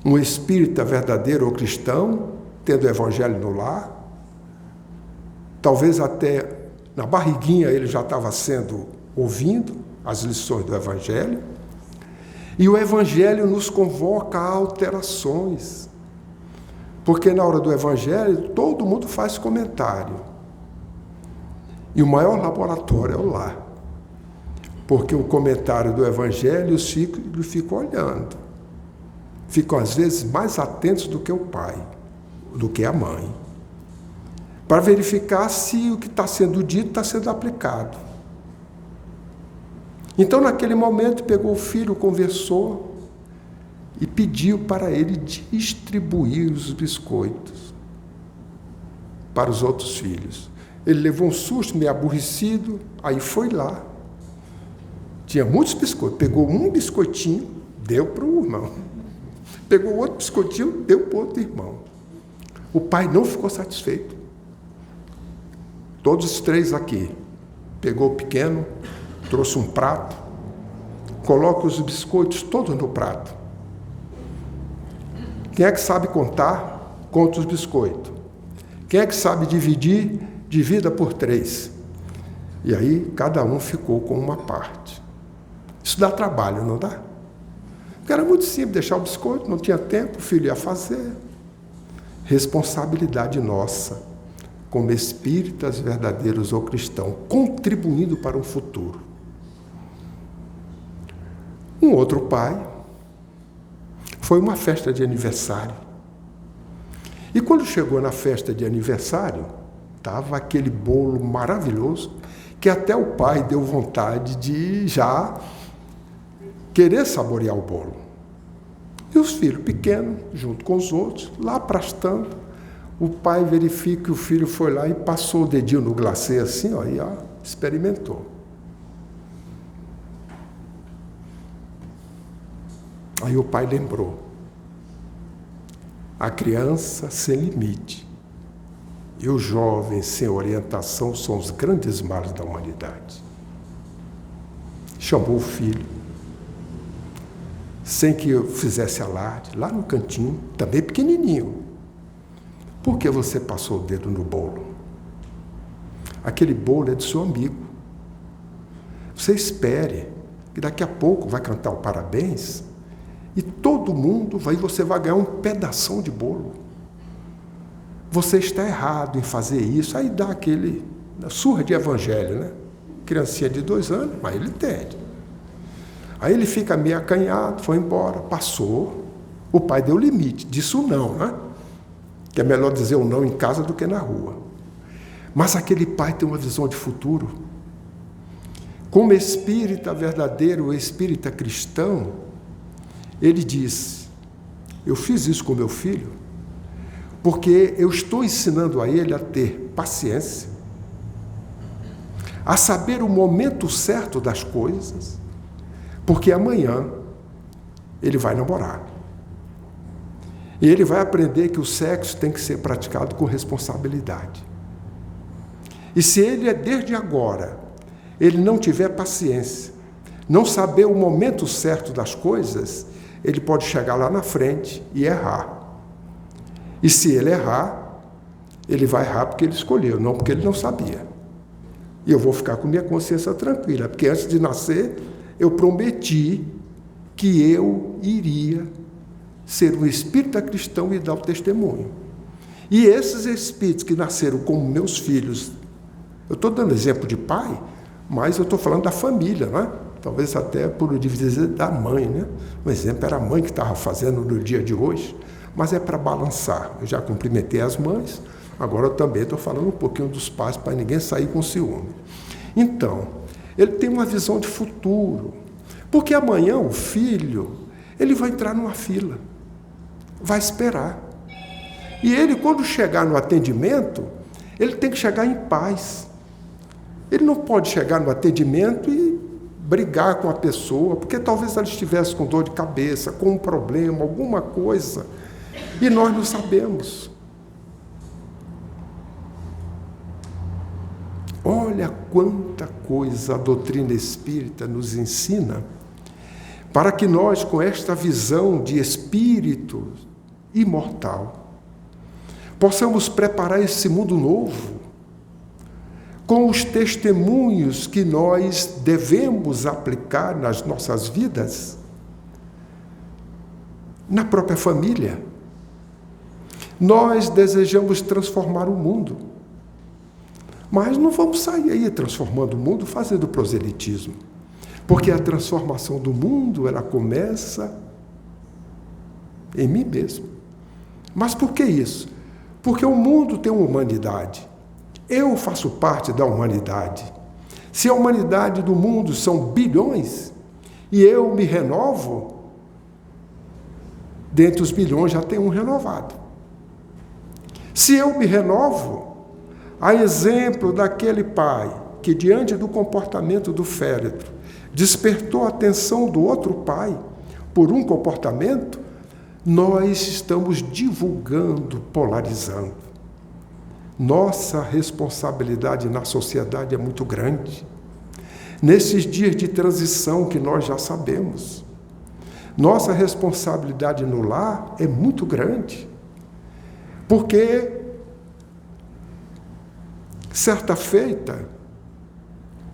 um espírita verdadeiro ou cristão, tendo o evangelho no lar. Talvez até na barriguinha ele já estava ouvindo as lições do evangelho. E o evangelho nos convoca a alterações. Porque na hora do evangelho todo mundo faz comentário. E o maior laboratório é o lar. Porque o comentário do Evangelho, os filhos ficam olhando. Ficam, às vezes, mais atentos do que o pai, do que a mãe, para verificar se o que está sendo dito está sendo aplicado. Então, naquele momento, pegou o filho, conversou e pediu para ele distribuir os biscoitos para os outros filhos. Ele levou um susto, meio aborrecido, aí foi lá. Tinha muitos biscoitos, pegou um biscoitinho, deu para o irmão. Pegou outro biscoitinho, deu para o outro irmão. O pai não ficou satisfeito. Todos os três aqui. Pegou o pequeno, trouxe um prato, coloca os biscoitos todos no prato. Quem é que sabe contar? Conta os biscoitos. Quem é que sabe dividir? Divida por 3. E aí, cada um ficou com uma parte. Isso dá trabalho, não dá? Porque era muito simples, deixar o biscoito, não tinha tempo, o filho ia fazer. Responsabilidade nossa, como espíritas verdadeiros ou cristãos, contribuindo para um futuro. Um outro pai foi uma festa de aniversário. E quando chegou na festa de aniversário, estava aquele bolo maravilhoso, que até o pai deu vontade de já querer saborear o bolo. E os filhos pequenos, junto com os outros, lá prastando, o pai verifica que o filho foi lá e passou o dedinho no glacê assim, ó, e experimentou. Aí o pai lembrou: a criança sem limite e os jovens sem orientação são os grandes males da humanidade. Chamou o filho, sem que eu fizesse alarde, lá no cantinho, também pequenininho. Por que você passou o dedo no bolo? Aquele bolo é do seu amigo. Você espere, que daqui a pouco vai cantar o parabéns e todo mundo você vai ganhar um pedação de bolo. Você está errado em fazer isso. Aí dá aquele surra de evangelho, né? Criancinha de 2 anos, mas ele entende. Aí ele fica meio acanhado, foi embora, passou. O pai deu limite, disse o não, né? Que é melhor dizer o não em casa do que na rua. Mas aquele pai tem uma visão de futuro. Como espírita verdadeiro, espírita cristão, ele diz: eu fiz isso com meu filho porque eu estou ensinando a ele a ter paciência, a saber o momento certo das coisas, porque amanhã ele vai namorar. E ele vai aprender que o sexo tem que ser praticado com responsabilidade. E se ele, desde agora, ele não tiver paciência, não saber o momento certo das coisas, ele pode chegar lá na frente e errar. E se ele errar, ele vai errar porque ele escolheu, não porque ele não sabia. E eu vou ficar com minha consciência tranquila, porque antes de nascer, eu prometi que eu iria ser um espírita cristão e dar o testemunho. E esses espíritos que nasceram como meus filhos, eu estou dando exemplo de pai, mas eu estou falando da família, não é? Talvez até por dizer da mãe, né? Um exemplo era a mãe que estava fazendo no dia de hoje, mas é para balançar. Eu já cumprimentei as mães, agora eu também estou falando um pouquinho dos pais para ninguém sair com ciúme. Então, ele tem uma visão de futuro, porque amanhã o filho, ele vai entrar numa fila, vai esperar. E ele, quando chegar no atendimento, ele tem que chegar em paz. Ele não pode chegar no atendimento e brigar com a pessoa, porque talvez ela estivesse com dor de cabeça, com um problema, alguma coisa, e nós não sabemos. Olha quanta coisa a doutrina espírita nos ensina, para que nós, com esta visão de espírito imortal, possamos preparar esse mundo novo, com os testemunhos que nós devemos aplicar nas nossas vidas, na própria família. Nós desejamos transformar o mundo, mas não vamos sair aí transformando o mundo fazendo proselitismo. Porque a transformação do mundo, ela começa em mim mesmo. Mas por que isso? Porque o mundo tem uma humanidade. Eu faço parte da humanidade. Se a humanidade do mundo são bilhões, e eu me renovo, dentre os bilhões já tem um renovado. Se eu me renovo, a exemplo daquele pai que, diante do comportamento do féretro, despertou a atenção do outro pai por um comportamento, nós estamos divulgando, polarizando. Nossa responsabilidade na sociedade é muito grande. Nesses dias de transição que nós já sabemos, nossa responsabilidade no lar é muito grande. Porque, certa feita,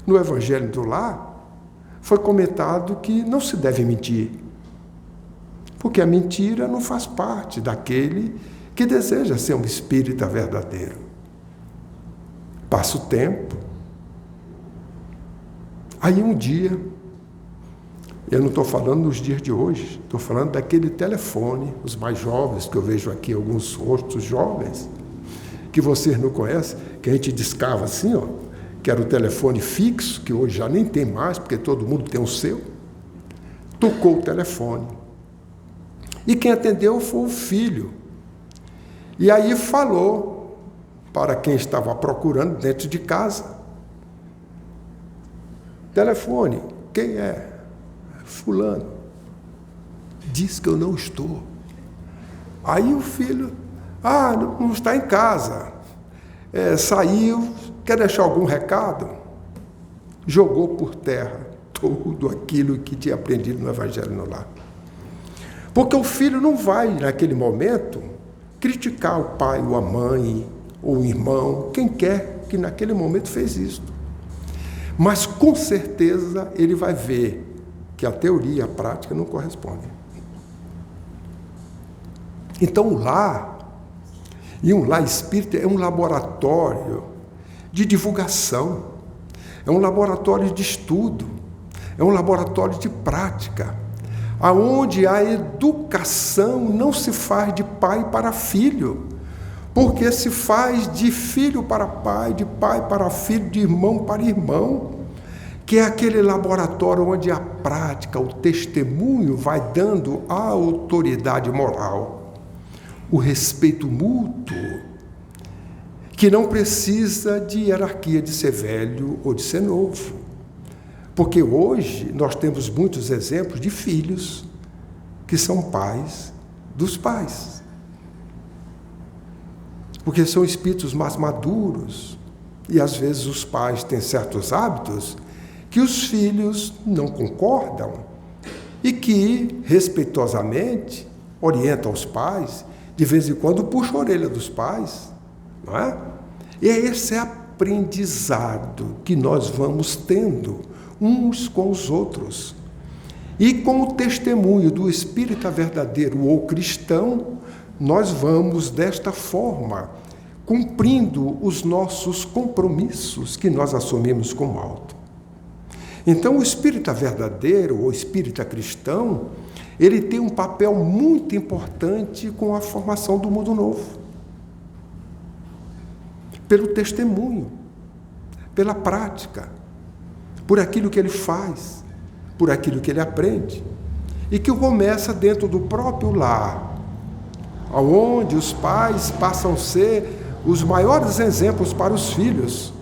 no Evangelho do Lar, foi comentado que não se deve mentir. Porque a mentira não faz parte daquele que deseja ser um espírita verdadeiro. Passa o tempo. Aí um dia, eu não estou falando nos dias de hoje, estou falando daquele telefone, os mais jovens, que eu vejo aqui alguns rostos jovens, que vocês não conhecem, que a gente discava assim, ó, que era o telefone fixo, que hoje já nem tem mais, porque todo mundo tem o seu. Tocou o telefone. E quem atendeu foi o filho. E aí falou para quem estava procurando dentro de casa. Telefone, quem é? Fulano. Diz que eu não estou. Aí o filho, não está em casa. Saiu, quer deixar algum recado? Jogou por terra tudo aquilo que tinha aprendido no Evangelho no Lar. Porque o filho não vai, naquele momento, criticar o pai, ou a mãe, ou o irmão, quem quer que naquele momento fez isso. Mas, com certeza, ele vai ver que a teoria e a prática não correspondem. Então, o lar, e um lar espírita, é um laboratório de divulgação, é um laboratório de estudo, é um laboratório de prática, aonde a educação não se faz de pai para filho, porque se faz de filho para pai, de pai para filho, de irmão para irmão, que é aquele laboratório onde a prática, o testemunho vai dando a autoridade moral, o respeito mútuo, que não precisa de hierarquia de ser velho ou de ser novo. Porque hoje nós temos muitos exemplos de filhos que são pais dos pais. Porque são espíritos mais maduros e às vezes os pais têm certos hábitos que os filhos não concordam e que, respeitosamente, orientam os pais, de vez em quando puxam a orelha dos pais, não é? E é esse aprendizado que nós vamos tendo uns com os outros. E com o testemunho do espírita verdadeiro ou cristão, nós vamos desta forma, cumprindo os nossos compromissos que nós assumimos como alto. Então, o espírita verdadeiro ou espírita cristão, ele tem um papel muito importante com a formação do mundo novo. Pelo testemunho, pela prática, por aquilo que ele faz, por aquilo que ele aprende, e que começa dentro do próprio lar, onde os pais passam a ser os maiores exemplos para os filhos.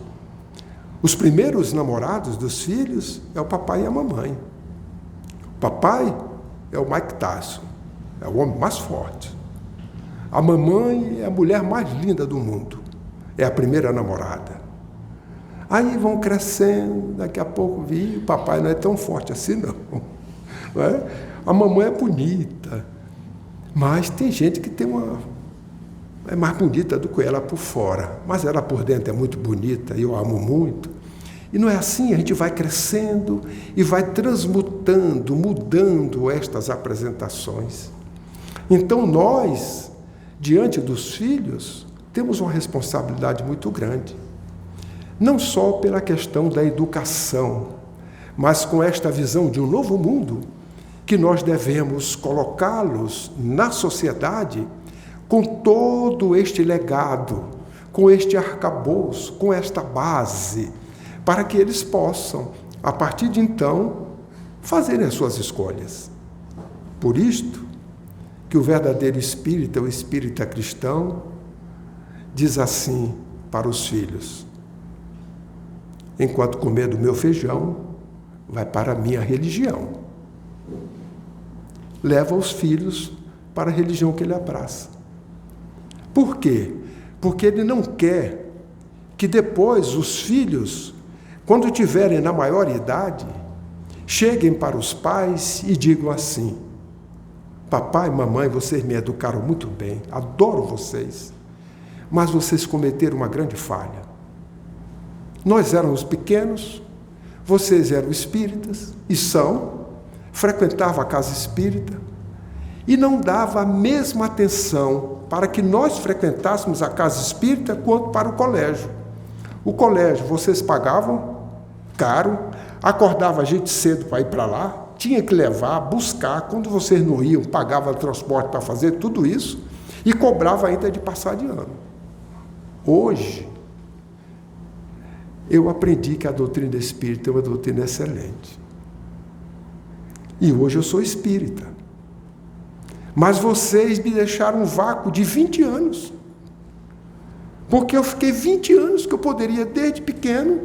Os primeiros namorados dos filhos é o papai e a mamãe. O papai é o Mike Tyson, é o homem mais forte. A mamãe é a mulher mais linda do mundo, é a primeira namorada. Aí vão crescendo, daqui a pouco o papai não é tão forte assim, não é? A mamãe é bonita, mas tem gente que é mais bonita do que ela por fora, mas ela por dentro é muito bonita, e eu amo muito. E não é assim, a gente vai crescendo e vai transmutando, mudando estas apresentações. Então nós, diante dos filhos, temos uma responsabilidade muito grande. Não só pela questão da educação, mas com esta visão de um novo mundo, que nós devemos colocá-los na sociedade com todo este legado, com este arcabouço, com esta base, para que eles possam, a partir de então, fazerem as suas escolhas. Por isto, que o verdadeiro espírita, o espírita cristão, diz assim para os filhos: enquanto comer do meu feijão, vai para a minha religião. Leva os filhos para a religião que ele abraça. Por quê? Porque ele não quer que depois os filhos, quando tiverem na maior idade, cheguem para os pais e digam assim: papai e mamãe, vocês me educaram muito bem, adoro vocês, mas vocês cometeram uma grande falha. Nós éramos pequenos, vocês eram espíritas, e frequentavam a casa espírita, e não dava a mesma atenção para que nós frequentássemos a casa espírita quanto para o colégio. O colégio, vocês pagavam caro, acordava a gente cedo para ir para lá, tinha que levar, buscar, quando vocês não iam, pagava transporte para fazer tudo isso, e cobrava ainda de passar de ano. Hoje, eu aprendi que a doutrina espírita é uma doutrina excelente. E hoje eu sou espírita. Mas vocês me deixaram um vácuo de 20 anos. Porque eu fiquei 20 anos que eu poderia, desde pequeno,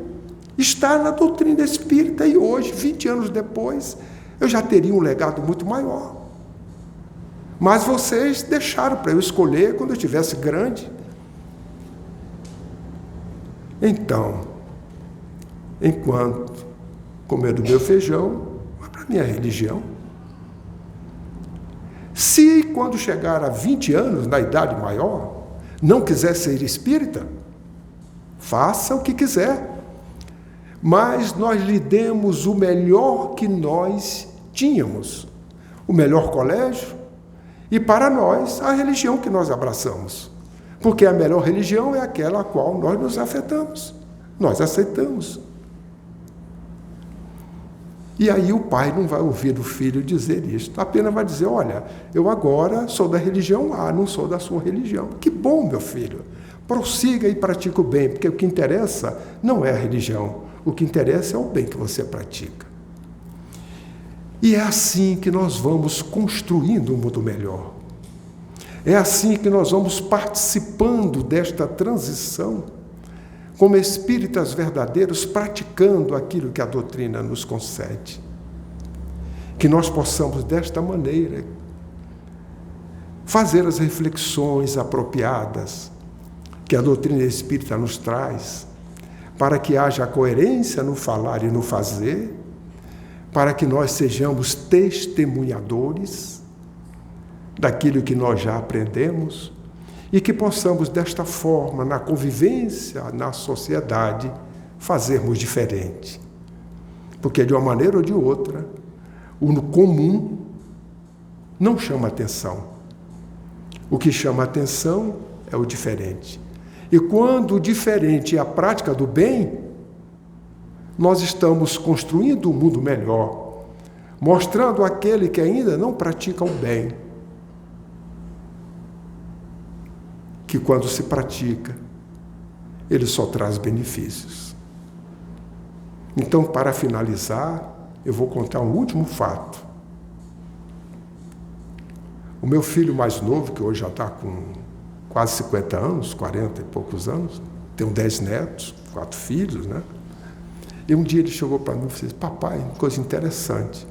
estar na doutrina espírita, e hoje, 20 anos depois, eu já teria um legado muito maior. Mas vocês deixaram para eu escolher quando eu estivesse grande. Então, enquanto comer do meu feijão, vai para a minha religião. Se quando chegar a 20 anos, na idade maior, não quiser ser espírita, faça o que quiser. Mas nós lhe demos o melhor que nós tínhamos, o melhor colégio, e para nós, a religião que nós abraçamos. Porque a melhor religião é aquela a qual nós nos afetamos, nós aceitamos. E aí o pai não vai ouvir o filho dizer isto, apenas vai dizer: olha, eu agora sou da religião A, não sou da sua religião. Que bom, meu filho, prossiga e pratique o bem, porque o que interessa não é a religião, o que interessa é o bem que você pratica. E é assim que nós vamos construindo um mundo melhor. É assim que nós vamos participando desta transição, como espíritas verdadeiros, praticando aquilo que a doutrina nos concede. Que nós possamos, desta maneira, fazer as reflexões apropriadas que a doutrina espírita nos traz, para que haja coerência no falar e no fazer, para que nós sejamos testemunhadores daquilo que nós já aprendemos, e que possamos, desta forma, na convivência, na sociedade, fazermos diferente. Porque, de uma maneira ou de outra, o comum não chama atenção. O que chama atenção é o diferente. E quando o diferente é a prática do bem, nós estamos construindo um mundo melhor, mostrando àquele que ainda não pratica o bem, que quando se pratica, ele só traz benefícios. Então, para finalizar, eu vou contar um último fato. O meu filho mais novo, que hoje já está com quase 50 anos, 40 e poucos anos, tem 10 netos, 4 filhos, né? E um dia ele chegou para mim e disse: papai, coisa interessante.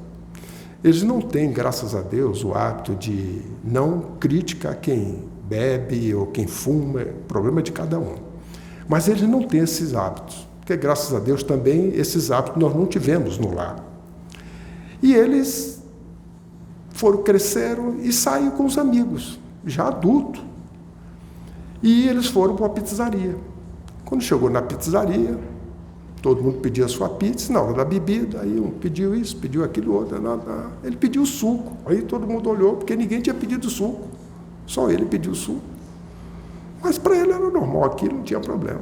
Eles não têm, graças a Deus, o hábito de não crítica a quem bebe ou quem fuma, é problema de cada um. Mas eles não têm esses hábitos, porque, graças a Deus, também esses hábitos nós não tivemos no lar. E eles cresceram e saíram com os amigos, já adultos. E eles foram para uma pizzaria. Quando chegou na pizzaria, todo mundo pedia a sua pizza, na hora da bebida, aí um pediu isso, pediu aquilo, outro, ele pediu suco. Aí todo mundo olhou, porque ninguém tinha pedido suco. Só ele pediu suco. Mas para ele era normal, aquilo não tinha problema.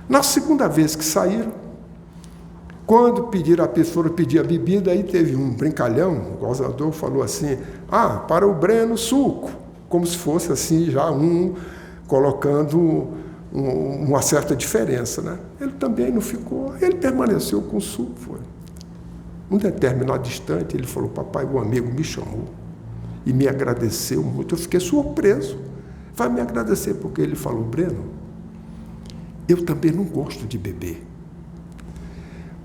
Na segunda vez que saíram, Quando a pessoa pedir a bebida, aí teve um brincalhão, o gozador falou assim, para o Breno, suco, como se fosse assim, já colocando uma certa diferença, né? Ele também não ficou, ele permaneceu com o suco, foi. Um determinado instante, ele falou, papai, um amigo me chamou e me agradeceu muito, eu fiquei surpreso. Vai me agradecer porque ele falou, Breno, eu também não gosto de beber,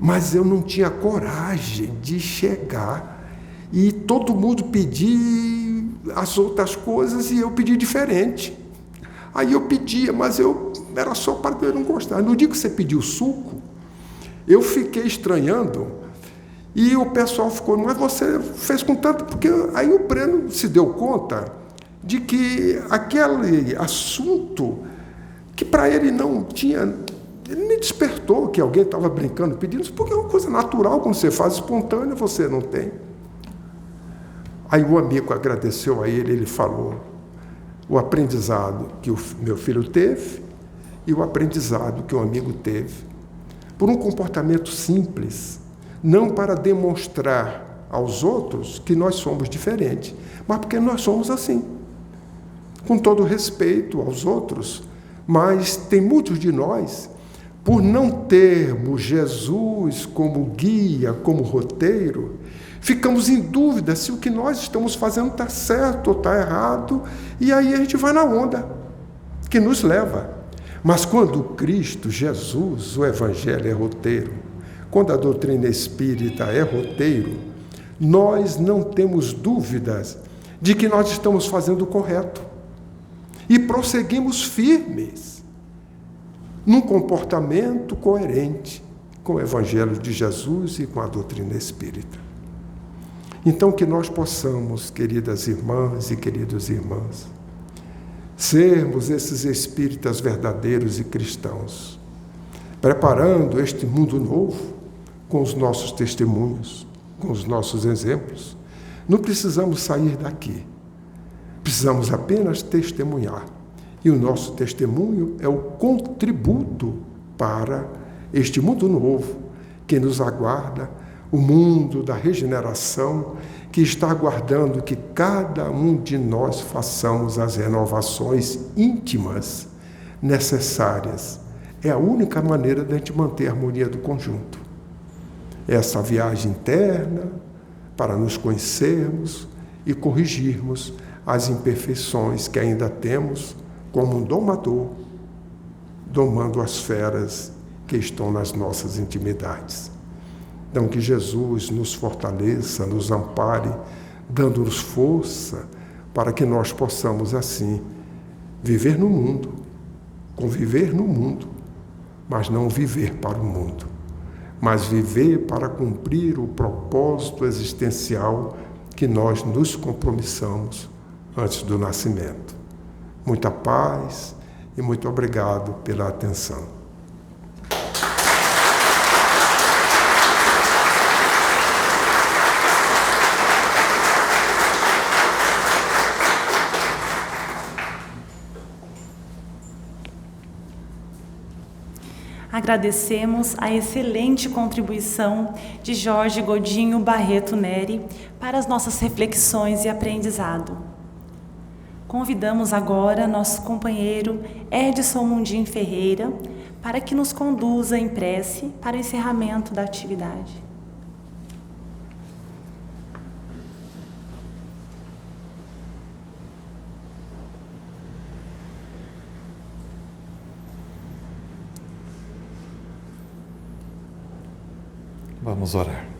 mas eu não tinha coragem de chegar e todo mundo pedir as outras coisas e eu pedi diferente. Aí eu pedia, mas era só para eu não gostar. No dia que você pediu suco, eu fiquei estranhando e o pessoal ficou, mas você fez com tanto... Porque aí o Breno se deu conta de que aquele assunto que para ele não tinha... Ele nem despertou que alguém estava brincando, pedindo, porque é uma coisa natural, quando você faz espontânea, você não tem. Aí o amigo agradeceu a ele falou o aprendizado que o meu filho teve e o aprendizado que o amigo teve. Por um comportamento simples, não para demonstrar aos outros que nós somos diferentes, mas porque nós somos assim. Com todo respeito aos outros, mas tem muitos de nós, por não termos Jesus como guia, como roteiro, ficamos em dúvida se o que nós estamos fazendo está certo ou está errado, e aí a gente vai na onda que nos leva. Mas quando Cristo, Jesus, o Evangelho é roteiro, quando a doutrina espírita é roteiro, nós não temos dúvidas de que nós estamos fazendo o correto e prosseguimos firmes num comportamento coerente com o Evangelho de Jesus e com a doutrina espírita. Então, que nós possamos, queridas irmãs e queridos irmãos, sermos esses espíritas verdadeiros e cristãos, preparando este mundo novo com os nossos testemunhos, com os nossos exemplos. Não precisamos sair daqui, precisamos apenas testemunhar. E o nosso testemunho é o contributo para este mundo novo que nos aguarda, o mundo da regeneração, que está aguardando que cada um de nós façamos as renovações íntimas necessárias. É a única maneira de a gente manter a harmonia do conjunto. Essa viagem interna para nos conhecermos e corrigirmos as imperfeições que ainda temos, como um domador, domando as feras que estão nas nossas intimidades. Então, que Jesus nos fortaleça, nos ampare, dando-nos força para que nós possamos, assim, viver no mundo, conviver no mundo, mas não viver para o mundo, mas viver para cumprir o propósito existencial que nós nos compromissamos antes do nascimento. Muita paz e muito obrigado pela atenção.
Agradecemos a excelente contribuição de Jorge Godinho Barreto Neri para as nossas reflexões e aprendizado. Convidamos agora nosso companheiro Edson Mundim Ferreira para que nos conduza em prece para o encerramento da atividade.
Vamos orar.